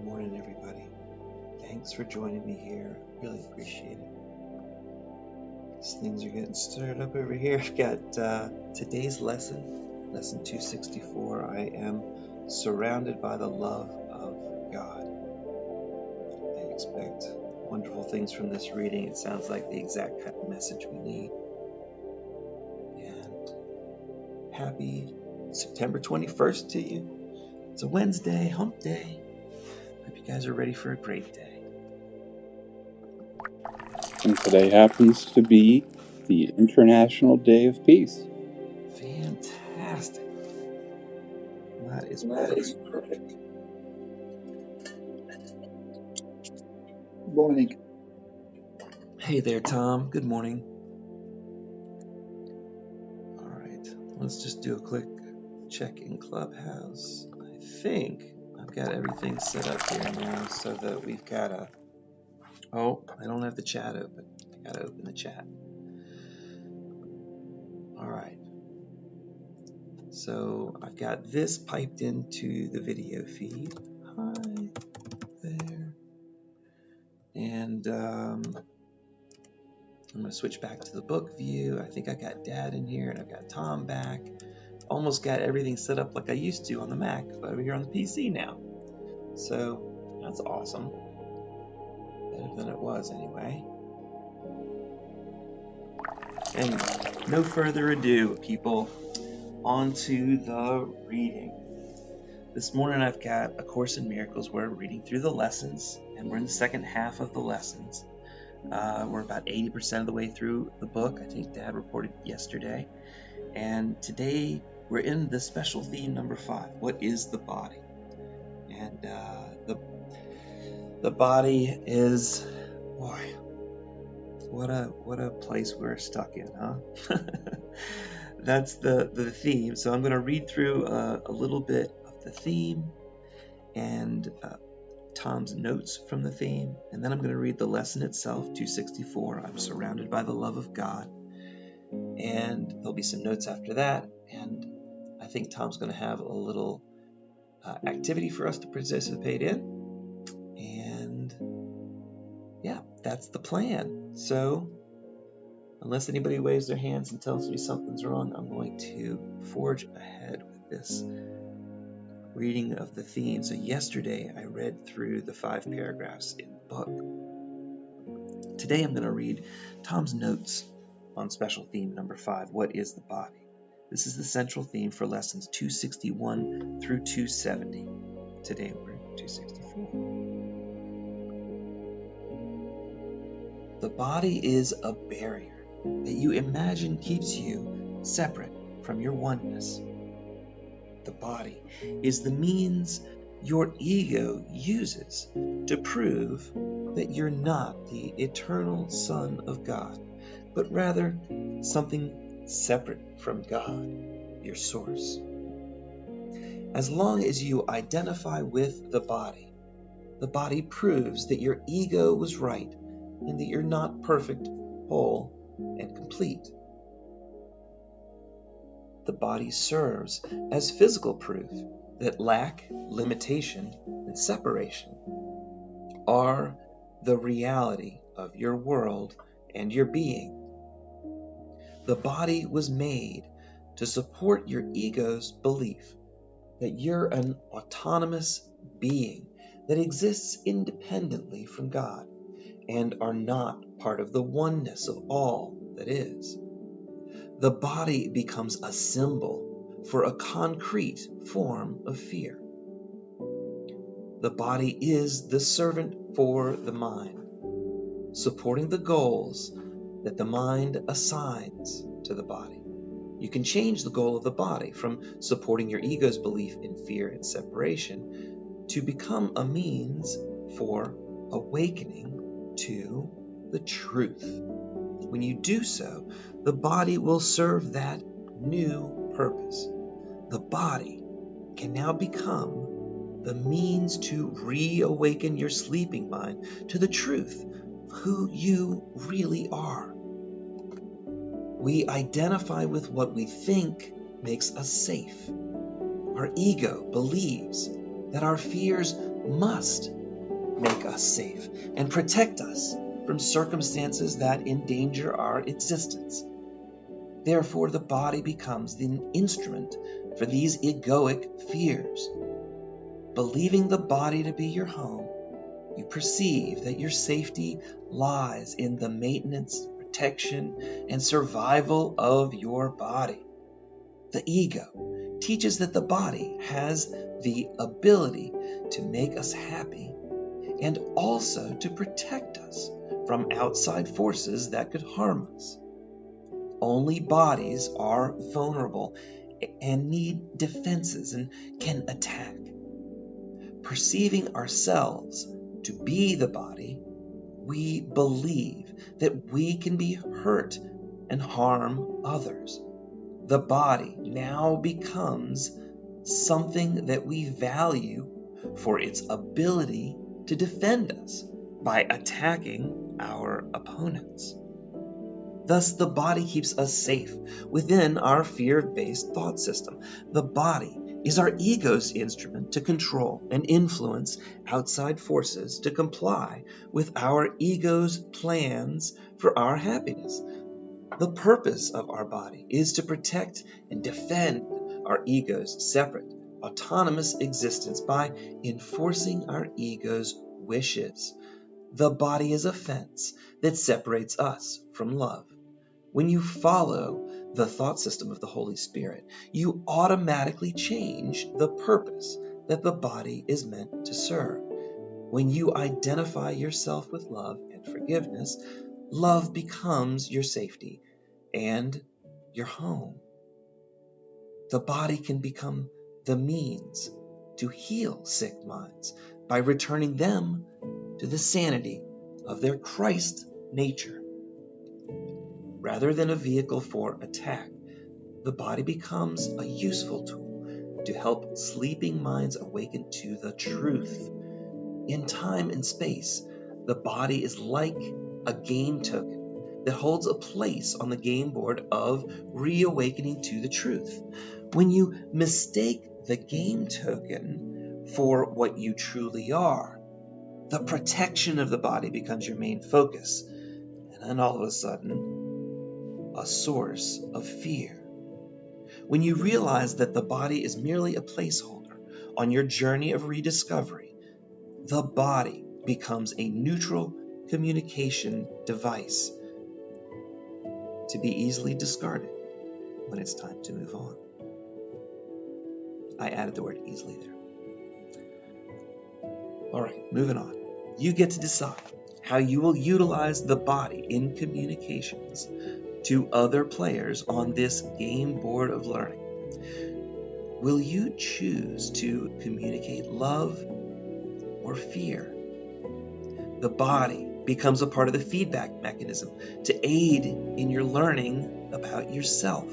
morning, everybody. Thanks for joining me here. Really appreciate it. These things are getting stirred up over here. I've got today's lesson 264. I am surrounded by the love of God. I expect wonderful things from this reading. It sounds like the exact kind of message we need. And happy September 21st to you. It's a Wednesday, hump day. Hope you guys are ready for a great day. And today happens to be the International Day of Peace. Fantastic. That is perfect. Good morning. Hey there, Tom. Good morning. All right, let's just do a quick check in Clubhouse. I think I've got everything set up here now so that we've got a... Oh, I don't have the chat open. I gotta open the chat. All right. So I've got this piped into the video feed. Hi there. And I'm going to switch back to the book view. I think I got Dad in here and I've got Tom back. Almost got everything set up like I used to on the Mac, but over here on the PC now. So that's awesome. Better than it was anyway. And no further ado, people, on to the reading. This morning I've got A Course in Miracles. We're reading through the lessons, and we're in the second half of the lessons. We're about 80% of the way through the book. I think Dad reported yesterday. And today we're in the special theme number 5. What is the body? And the body is, boy, what a place we're stuck in, huh? That's the theme. So I'm going to read through a little bit of the theme and Tom's notes from the theme, and then I'm going to read the lesson itself, 264. I'm surrounded by the love of God, and there'll be some notes after that, and I think Tom's going to have a little activity for us to participate in, and yeah, that's the plan. So unless anybody waves their hands and tells me something's wrong, I'm going to forge ahead with this reading of the theme. So yesterday I read through the 5 paragraphs in the book. Today I'm going to read Tom's notes on special theme number 5, What is the body? This is the central theme for lessons 261 through 270. Today we're in 264. The body is a barrier that you imagine keeps you separate from your oneness. The body is the means your ego uses to prove that you're not the eternal Son of God, but rather something separate from God, your source. As long as you identify with the body proves that your ego was right and that you're not perfect, whole, and complete. The body serves as physical proof that lack, limitation, and separation are the reality of your world and your being. The body was made to support your ego's belief that you're an autonomous being that exists independently from God and are not part of the oneness of all that is. The body becomes a symbol for a concrete form of fear. The body is the servant for the mind, supporting the goals that the mind assigns to the body. You can change the goal of the body from supporting your ego's belief in fear and separation to become a means for awakening to the truth. When you do so, the body will serve that new purpose. The body can now become the means to reawaken your sleeping mind to the truth of who you really are. We identify with what we think makes us safe. Our ego believes that our fears must make us safe and protect us from circumstances that endanger our existence. Therefore, the body becomes the instrument for these egoic fears. Believing the body to be your home, you perceive that your safety lies in the maintenance, protection, and survival of your body. The ego teaches that the body has the ability to make us happy and also to protect us from outside forces that could harm us. Only bodies are vulnerable and need defenses and can attack. Perceiving ourselves to be the body, we believe that we can be hurt and harm others. The body now becomes something that we value for its ability to defend us by attacking our opponents. Thus, the body keeps us safe within our fear-based thought system. The body is our ego's instrument to control and influence outside forces to comply with our ego's plans for our happiness. The purpose of our body is to protect and defend our ego's separate, autonomous existence by enforcing our ego's wishes. The body is a fence that separates us from love. When you follow the thought system of the Holy Spirit, you automatically change the purpose that the body is meant to serve. When you identify yourself with love and forgiveness, love becomes your safety and your home. The body can become the means to heal sick minds by returning them to the sanity of their Christ nature. Rather than a vehicle for attack, the body becomes a useful tool to help sleeping minds awaken to the truth. In time and space, the body is like a game token that holds a place on the game board of reawakening to the truth. When you mistake the game token for what you truly are, the protection of the body becomes your main focus, and then all of a sudden, a source of fear. When you realize that the body is merely a placeholder on your journey of rediscovery, the body becomes a neutral communication device to be easily discarded when it's time to move on. I added the word easily there. All right, moving on. You get to decide how you will utilize the body in communications to other players on this game board of learning. Will you choose to communicate love or fear? The body becomes a part of the feedback mechanism to aid in your learning about yourself.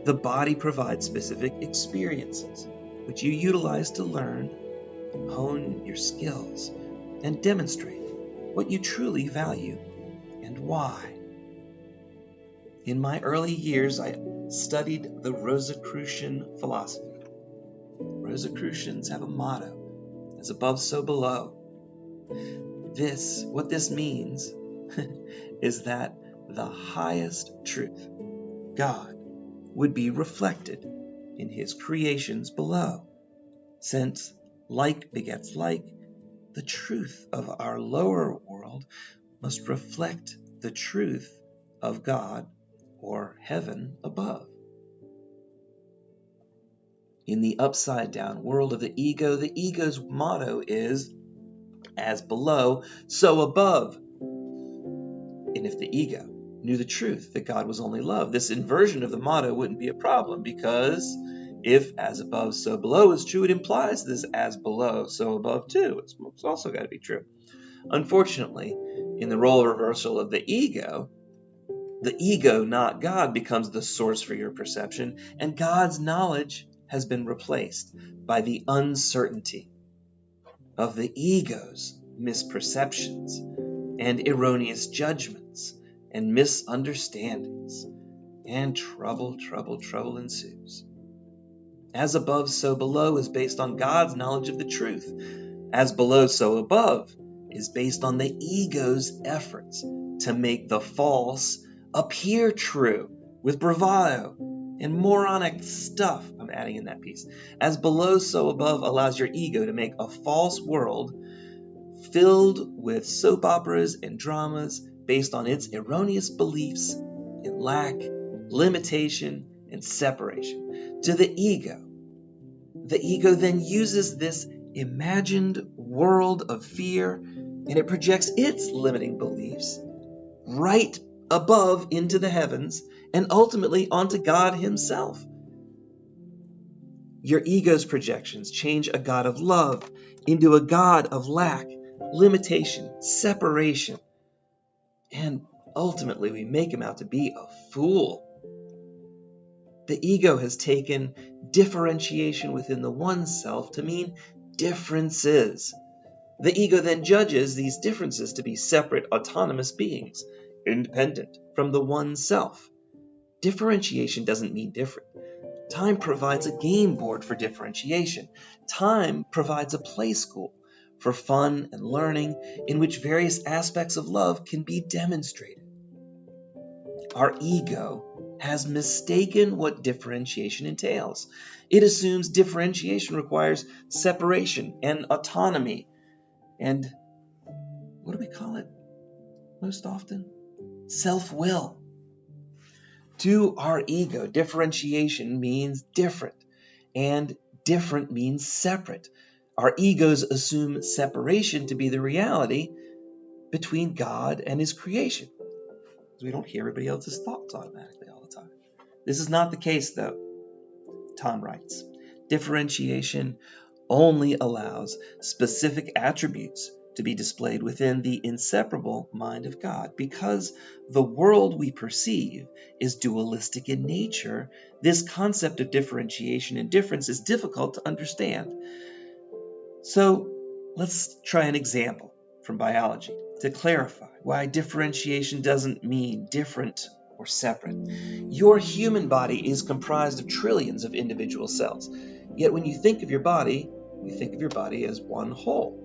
The body provides specific experiences which you utilize to learn, hone your skills, and demonstrate what you truly value and why. In my early years, I studied the Rosicrucian philosophy. Rosicrucians have a motto, as above, so below. What this means is that the highest truth, God, would be reflected in his creations below. Since like begets like, the truth of our lower world must reflect the truth of God or heaven above. In the upside down world of the ego's motto is, as below, so above. And if the ego knew the truth that God was only love, this inversion of the motto wouldn't be a problem, because if as above, so below is true, it implies this as below, so above too. It's also got to be true. Unfortunately, in the role reversal of the ego, not God, becomes the source for your perception, and God's knowledge has been replaced by the uncertainty of the ego's misperceptions and erroneous judgments and misunderstandings, and trouble ensues. As above, so below is based on God's knowledge of the truth. As below, so above is based on the ego's efforts to make the false appear true with bravado and moronic stuff. I'm adding in that piece. As below, so above allows your ego to make a false world filled with soap operas and dramas based on its erroneous beliefs in lack, limitation, and separation. To the ego then uses this imagined world of fear, and it projects its limiting beliefs right above into the heavens and ultimately onto God himself. Your ego's projections change a God of love into a God of lack, limitation, separation, and ultimately we make him out to be a fool. The ego has taken differentiation within the one self to mean differences. The ego then judges these differences to be separate, autonomous beings, independent from the one self. Differentiation doesn't mean different. Time provides a game board for differentiation. Time provides a play school for fun and learning in which various aspects of love can be demonstrated. Our ego has mistaken what differentiation entails. It assumes differentiation requires separation and autonomy and, what do we call it most often? Self-will. To our ego, differentiation means different, and different means separate. Our egos assume separation to be the reality between God and his creation. We don't hear everybody else's thoughts automatically all the time. This is not the case, though. Tom writes, differentiation only allows specific attributes to be displayed within the inseparable mind of God. Because the world we perceive is dualistic in nature, this concept of differentiation and difference is difficult to understand. So let's try an example from biology to clarify why differentiation doesn't mean different or separate. Your human body is comprised of trillions of individual cells. Yet when you think of your body, you think of your body as one whole.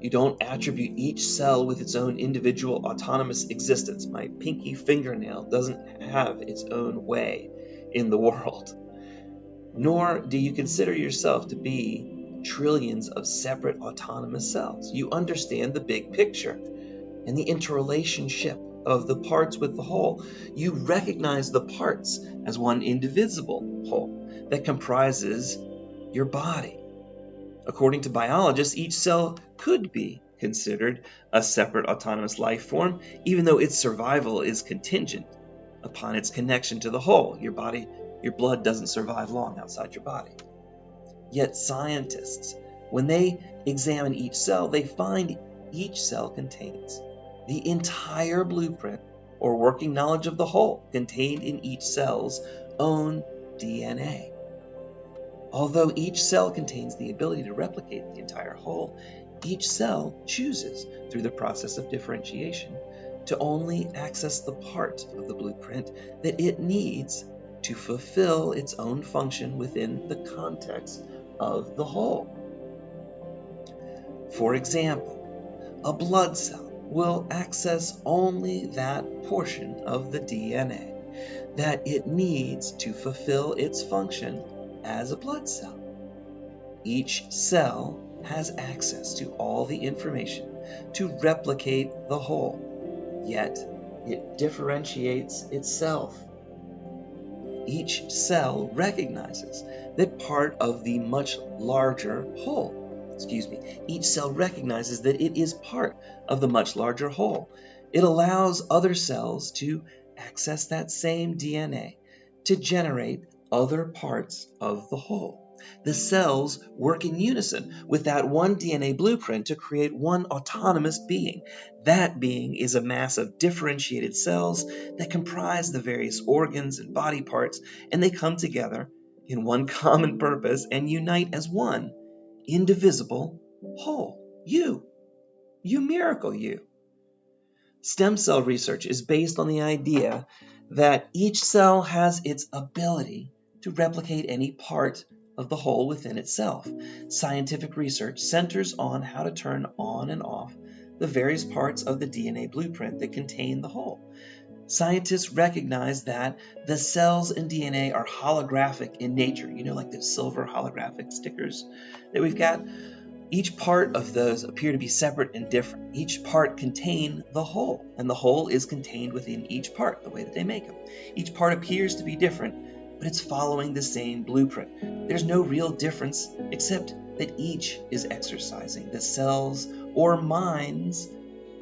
You don't attribute each cell with its own individual autonomous existence. My pinky fingernail doesn't have its own way in the world. Nor do you consider yourself to be trillions of separate autonomous cells. You understand the big picture and the interrelationship of the parts with the whole. You recognize the parts as one indivisible whole that comprises your body. According to biologists, each cell could be considered a separate autonomous life form, even though its survival is contingent upon its connection to the whole. Your blood doesn't survive long outside your body. Yet scientists, when they examine each cell, they find each cell contains the entire blueprint or working knowledge of the whole contained in each cell's own DNA. Although each cell contains the ability to replicate the entire whole, each cell chooses, through the process of differentiation, to only access the part of the blueprint that it needs to fulfill its own function within the context of the whole. For example, a blood cell will access only that portion of the DNA that it needs to fulfill its function as a blood cell. Each cell has access to all the information to replicate the whole, yet it differentiates itself. Each cell recognizes that part of the much larger whole. Each cell recognizes that it is part of the much larger whole. It allows other cells to access that same DNA to generate other parts of the whole. The cells work in unison with that one DNA blueprint to create one autonomous being. That being is a mass of differentiated cells that comprise the various organs and body parts, and they come together in one common purpose and unite as one indivisible whole. You miracle you. Stem cell research is based on the idea that each cell has its ability to replicate any part of the whole within itself. Scientific research centers on how to turn on and off the various parts of the DNA blueprint that contain the whole. Scientists recognize that the cells in DNA are holographic in nature, like those silver holographic stickers that we've got. Each part of those appear to be separate and different. Each part contain the whole, and the whole is contained within each part, the way that they make them. Each part appears to be different, but it's following the same blueprint. There's no real difference except that each is exercising the cell's or mind's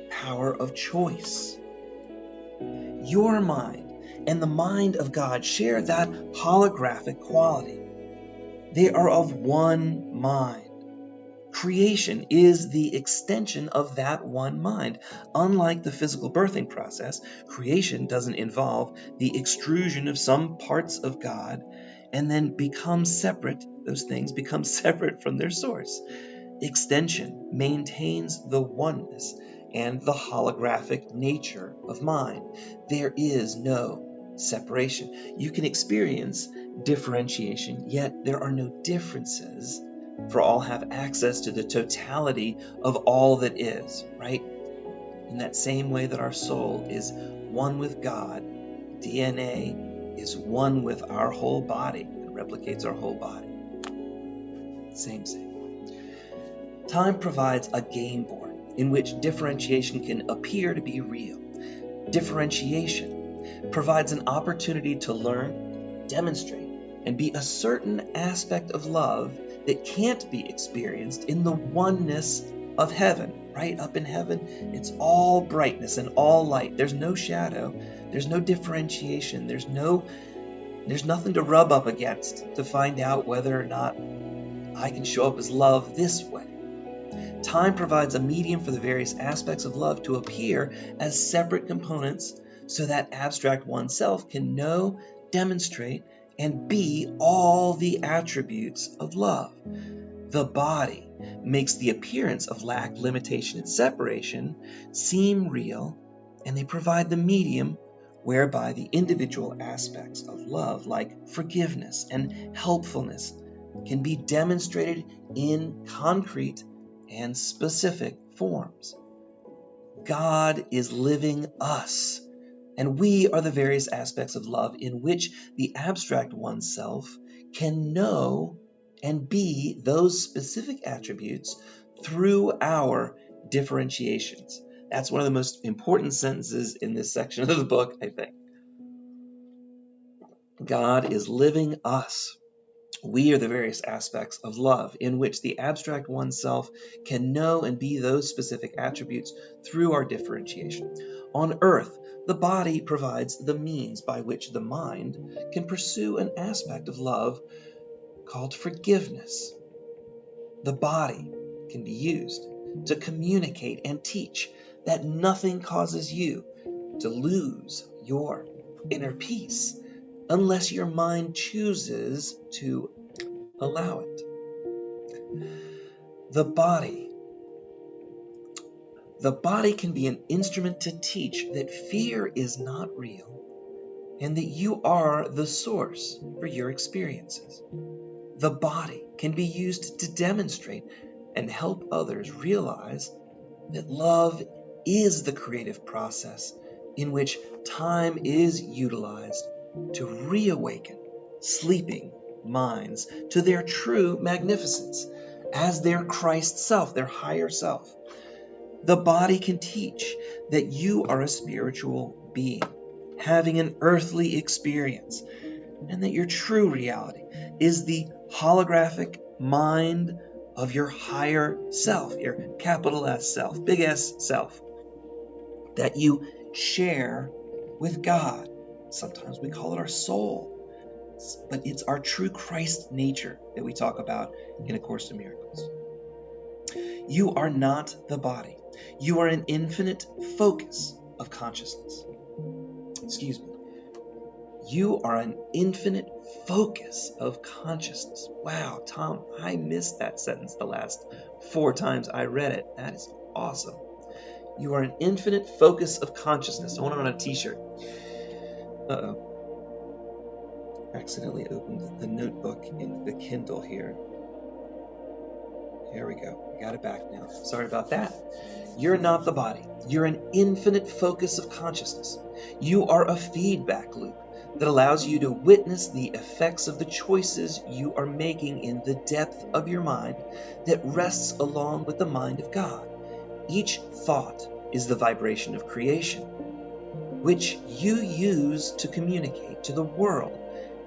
power of choice. Your mind and the mind of God share that holographic quality. They are of one mind. Creation is the extension of that one mind. Unlike the physical birthing process, creation doesn't involve the extrusion of some parts of God and then become separate. Those things become separate from their source. Extension maintains the oneness and the holographic nature of mind. There is no separation. You can experience differentiation, yet there are no differences, for all have access to the totality of all that is, right? In that same way that our soul is one with God, DNA is one with our whole body. It replicates our whole body. Same. Time provides a game board in which differentiation can appear to be real. Differentiation provides an opportunity to learn, demonstrate, and be a certain aspect of love that can't be experienced in the oneness of heaven. Right up in heaven, it's all brightness and all light. There's no shadow. There's no differentiation. There's nothing to rub up against to find out whether or not I can show up as love this way. Time provides a medium for the various aspects of love to appear as separate components so that abstract oneself can know, demonstrate, and be all the attributes of love. The body makes the appearance of lack, limitation, and separation seem real, and they provide the medium whereby the individual aspects of love, like forgiveness and helpfulness, can be demonstrated in concrete and specific forms. God is living us, and we are the various aspects of love in which the abstract oneself can know and be those specific attributes through our differentiations. That's one of the most important sentences in this section of the book, I think. God is living us. We are the various aspects of love in which the abstract oneself can know and be those specific attributes through our differentiation. On earth, the body provides the means by which the mind can pursue an aspect of love called forgiveness. The body can be used to communicate and teach that nothing causes you to lose your inner peace unless your mind chooses to allow it. The body can be an instrument to teach that fear is not real and that you are the source for your experiences. The body can be used to demonstrate and help others realize that love is the creative process in which time is utilized to reawaken sleeping minds to their true magnificence as their Christ self, their higher self. The body can teach that you are a spiritual being having an earthly experience, and that your true reality is the holographic mind of your higher self, your capital S self, big S self, that you share with God. Sometimes we call it our soul, but it's our true Christ nature that we talk about in A Course in Miracles. You are not the body. You are an infinite focus of consciousness. You are an infinite focus of consciousness. Wow, Tom, I missed that sentence the last 4 times I read it. That is awesome. You are an infinite focus of consciousness. I want it on a t-shirt. Accidentally opened the notebook in the Kindle here. There we go. I got it back now. Sorry about that. You're not the body. You're an infinite focus of consciousness. You are a feedback loop that allows you to witness the effects of the choices you are making in the depth of your mind that rests along with the mind of God. Each thought is the vibration of creation, which you use to communicate to the world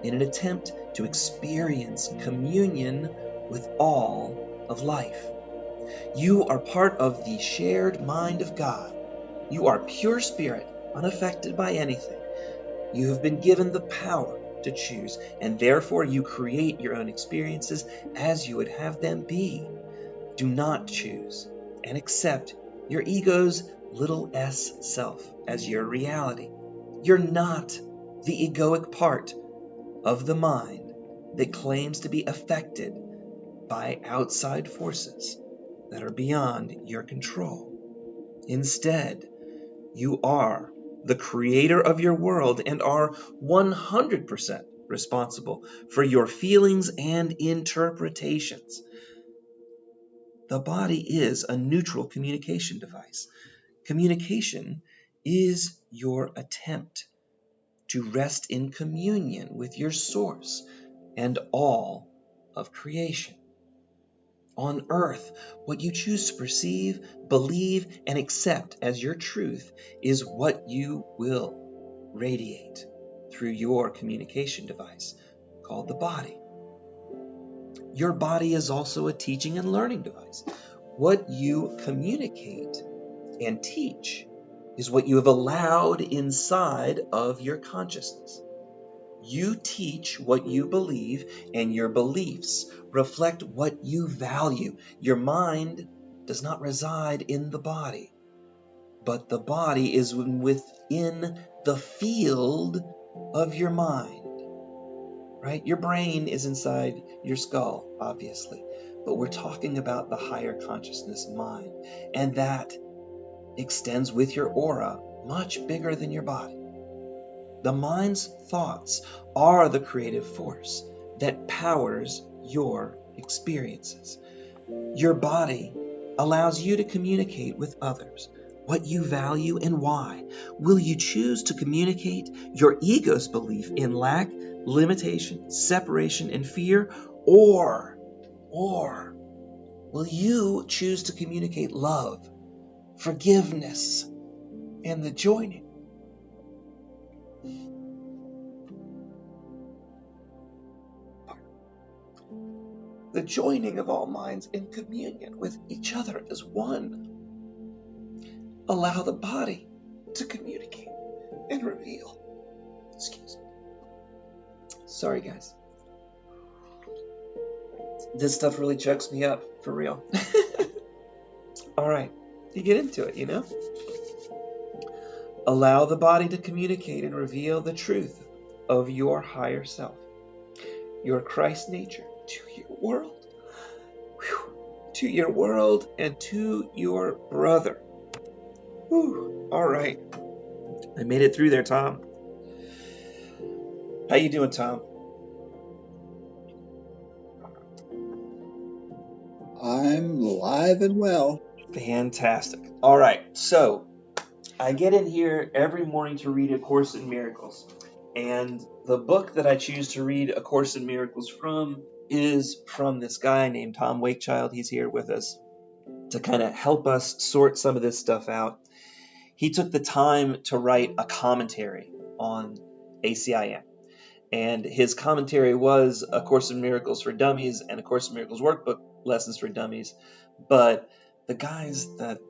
in an attempt to experience communion with all of life. You are part of the shared mind of God. You are pure spirit, unaffected by anything. You have been given the power to choose, and therefore you create your own experiences as you would have them be. Do not choose and accept your ego's little s self as your reality. You're not the egoic part of the mind that claims to be affected by outside forces that are beyond your control. Instead, you are the creator of your world and are 100% responsible for your feelings and interpretations. The body is a neutral communication device. Communication is your attempt to rest in communion with your source and all of creation. On earth, what you choose to perceive, believe, and accept as your truth is what you will radiate through your communication device called the body. Your body is also a teaching and learning device. What you communicate and teach is what you have allowed inside of your consciousness. You teach what you believe, and your beliefs reflect what you value. Your mind does not reside in the body, but the body is within the field of your mind, right? Your brain is inside your skull, obviously, but we're talking about the higher consciousness mind, and that extends with your aura much bigger than your body. The mind's thoughts are the creative force that powers your experiences. Your body allows you to communicate with others what you value and why. Will you choose to communicate your ego's belief in lack, limitation, separation, and fear? Or will you choose to communicate love, forgiveness, and the joining? The joining of all minds in communion with each other as one. Allow the body to communicate and reveal. Excuse me. Sorry, guys. This stuff really chokes me up, for real. All right, you get into it, you know? Allow the body to communicate and reveal the truth of your higher self, your Christ nature, to your world. To your world and to your brother. Whew. All right. I made it through there, Tom. How you doing, Tom? I'm alive and well. Fantastic. All right. So I get in here every morning to read A Course in Miracles. And the book that I choose to read A Course in Miracles from is from this guy named Tom Wakechild. He's here with us to kind of help us sort some of this stuff out. He took the time to write a commentary on ACIM. And his commentary was A Course in Miracles for Dummies and A Course in Miracles Workbook Lessons for Dummies. But the guys that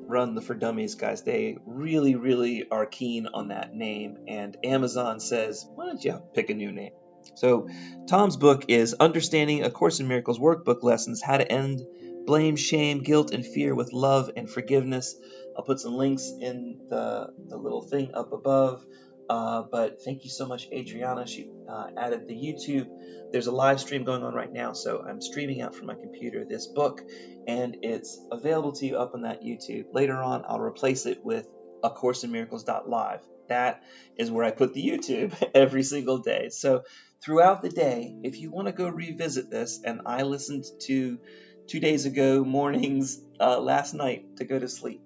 run the For Dummies guys, they really, really are keen on that name. And Amazon says, why don't you pick a new name? So Tom's book is Understanding A Course in Miracles Workbook Lessons, How to End Blame, Shame, Guilt, and Fear with Love and Forgiveness. I'll put some links in the little thing up above. But thank you so much, Adriana. She added the YouTube. There's a live stream going on right now, so I'm streaming out from my computer this book, and it's available to you up on that YouTube. Later on, I'll replace it with acourseinmiracles.live. that is where I put the YouTube every single day. So throughout the day, if you want to go revisit this, and I listened to 2 days ago mornings last night to go to sleep,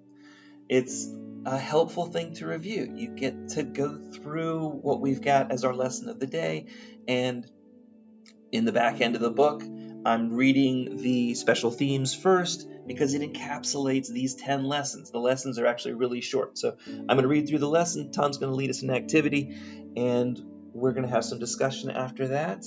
it's a helpful thing to review. You get to go through what we've got as our lesson of the day, and in the back end of the book, I'm reading the special themes first because it encapsulates these 10 lessons. The lessons are actually really short. So I'm going to read through the lesson. Tom's going to lead us in activity, and we're going to have some discussion after that.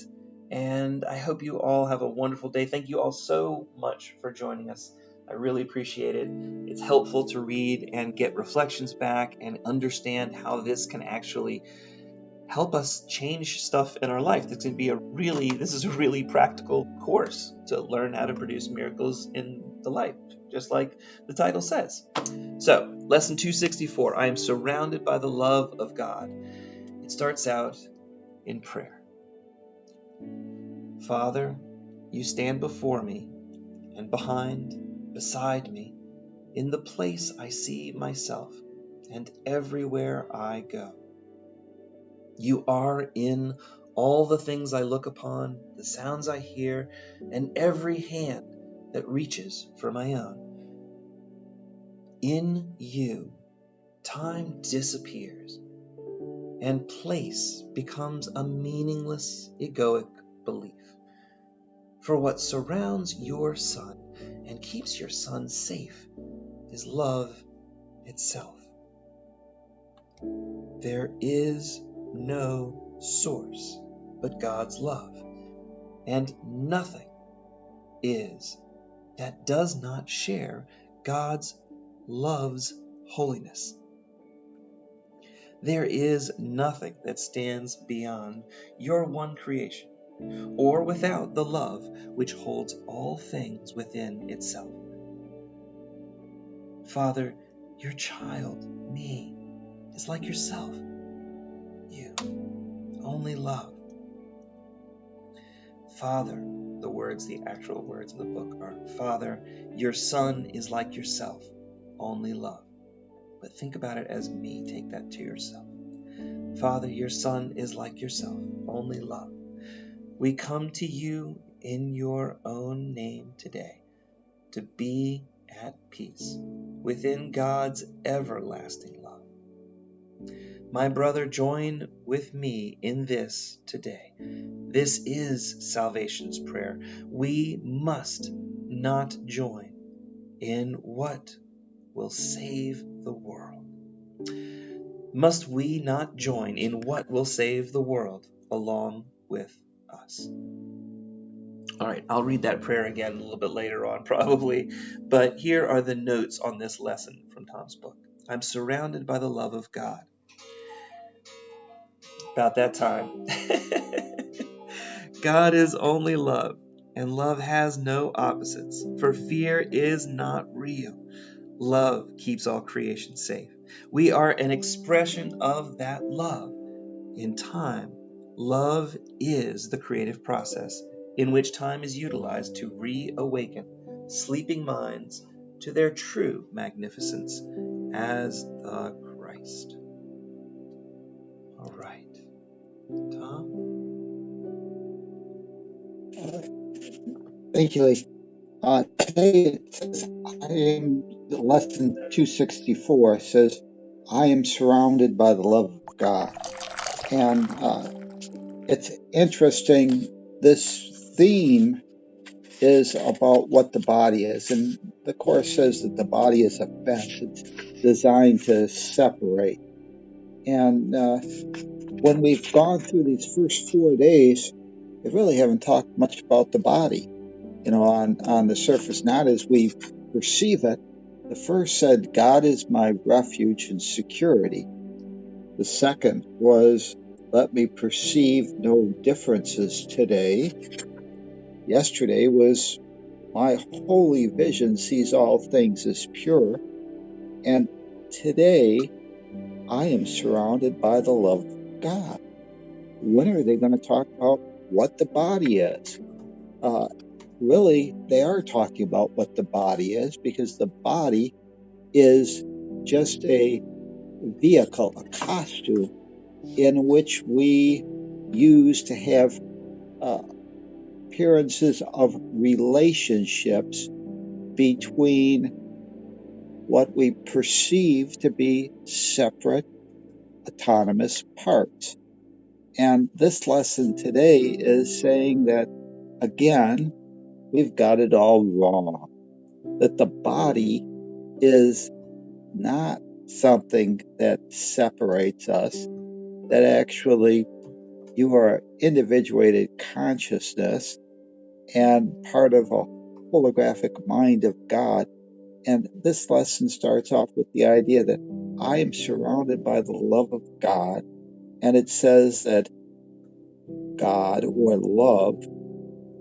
And I hope you all have a wonderful day. Thank you all so much for joining us. I really appreciate it. It's helpful to read and get reflections back and understand how this can actually help us change stuff in our life. This is a really practical course to learn how to produce miracles in the life, just like the title says. So, lesson 264, I am surrounded by the love of God. It starts out in prayer. Father, you stand before me and behind, beside me, in the place I see myself and everywhere I go. You are in all the things I look upon, the sounds I hear, and every hand that reaches for my own. In you, time disappears, and place becomes a meaningless, egoic belief. For what surrounds your Son and keeps your Son safe is love itself. There is no source but God's love, and nothing is that does not share God's love's holiness. There is nothing that stands beyond your one creation, or without the love which holds all things within itself. Father, your child, me, is like yourself. You, only love. Father, the actual words in the book are, Father, your Son is like yourself, only love. But think about it as me, take that to yourself. Father, your Son is like yourself, only love. We come to you in your own name today to be at peace within God's everlasting love. My brother, join with me in this today. This is salvation's prayer. We must not join in what will save the world. Must we not join in what will save the world along with us? All right, I'll read that prayer again a little bit later on probably, but here are the notes on this lesson from Tom's book. I'm surrounded by the love of God. About that time. God is only love, and love has no opposites, for fear is not real. Love keeps all creation safe. We are an expression of that love. In time, love is the creative process in which time is utilized to reawaken sleeping minds to their true magnificence as the Christ. All right. Tom? Thank you, Lee. Today it says, lesson 264 says, I am surrounded by the love of God. And it's interesting, this theme is about what the body is. And the Course says that the body is a fence. It's designed to separate. And when we've gone through these first 4 days, we really haven't talked much about the body, on the surface, not as we perceive it. The first said, God is my refuge and security. The second was, let me perceive no differences today. Yesterday was, my holy vision sees all things as pure. And today, I am surrounded by the love of God. When are they going to talk about what the body is? Really, they are talking about what the body is, because the body is just a vehicle, a costume in which we use to have appearances of relationships between what we perceive to be separate, autonomous parts. And this lesson today is saying that, again, we've got it all wrong, that the body is not something that separates us, that actually you are individuated consciousness and part of a holographic mind of God. And this lesson starts off with the idea that I am surrounded by the love of God. And it says that God or love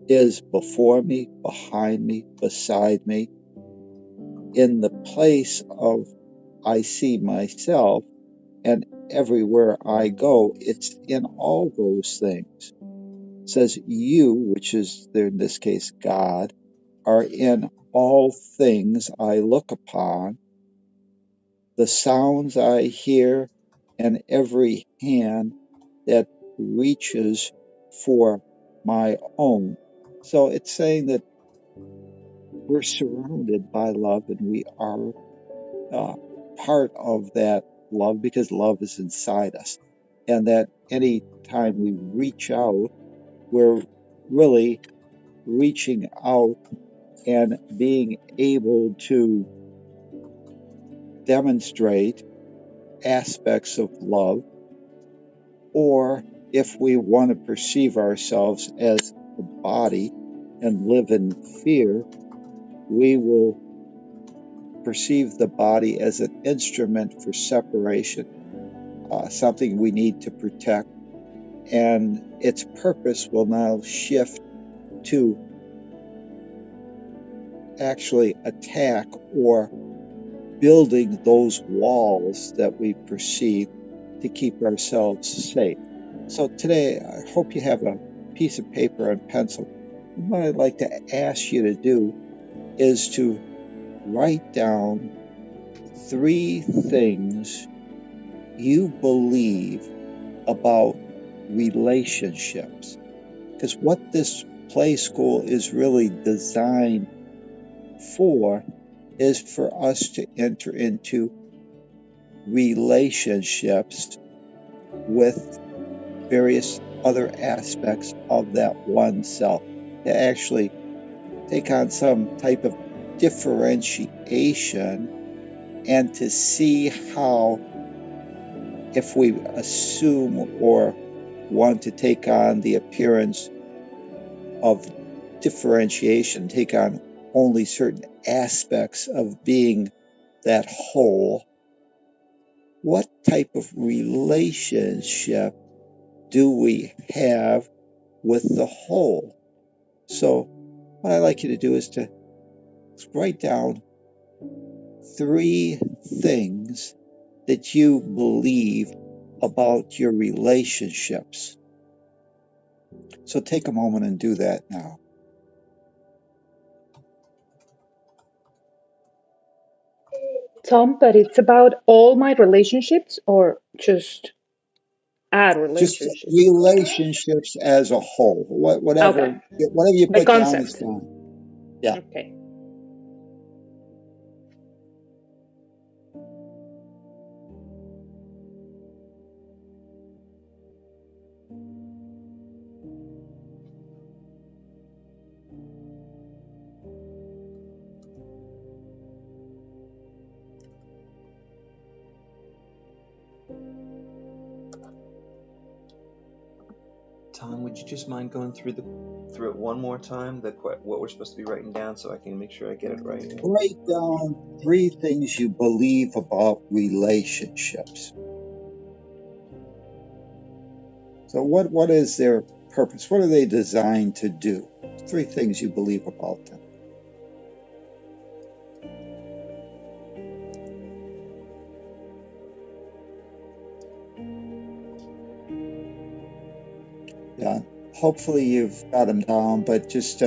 is before me, behind me, beside me, in the place of I see myself, and everywhere I go, it's in all those things. It says you, which is in this case God, are in all things I look upon, the sounds I hear, and every hand that reaches for my own. So it's saying that we're surrounded by love and we are uh, part of that love because love is inside us. And that any time we reach out, we're really reaching out and being able to demonstrate aspects of love, or if we want to perceive ourselves as a body and live in fear, we will perceive the body as an instrument for separation, something we need to protect, and its purpose will now shift to actually attack or building those walls that we perceive to keep ourselves safe. So today, I hope you have a piece of paper and pencil. And what I'd like to ask you to do is to write down 3 things you believe about relationships. Because what this play school is really designed for is for us to enter into relationships with various other aspects of that one self, to actually take on some type of differentiation and to see how, if we assume or want to take on the appearance of differentiation, take on only certain aspects of being that whole, what type of relationship do we have with the whole? So what I'd like you to do is to write down 3 things that you believe about your relationships. So take a moment and do that now. Tom, but it's about all my relationships or just add Just relationships? relationships as a whole. Whatever Okay, you the put down is concept. fine. Yeah. Okay. Tom, would you just mind going through it one more time, what we're supposed to be writing down, so I can make sure I get it right? Write down 3 things you believe about relationships. So what is their purpose? What are they designed to do? 3 things you believe about them. Yeah. Hopefully you've got them down, but just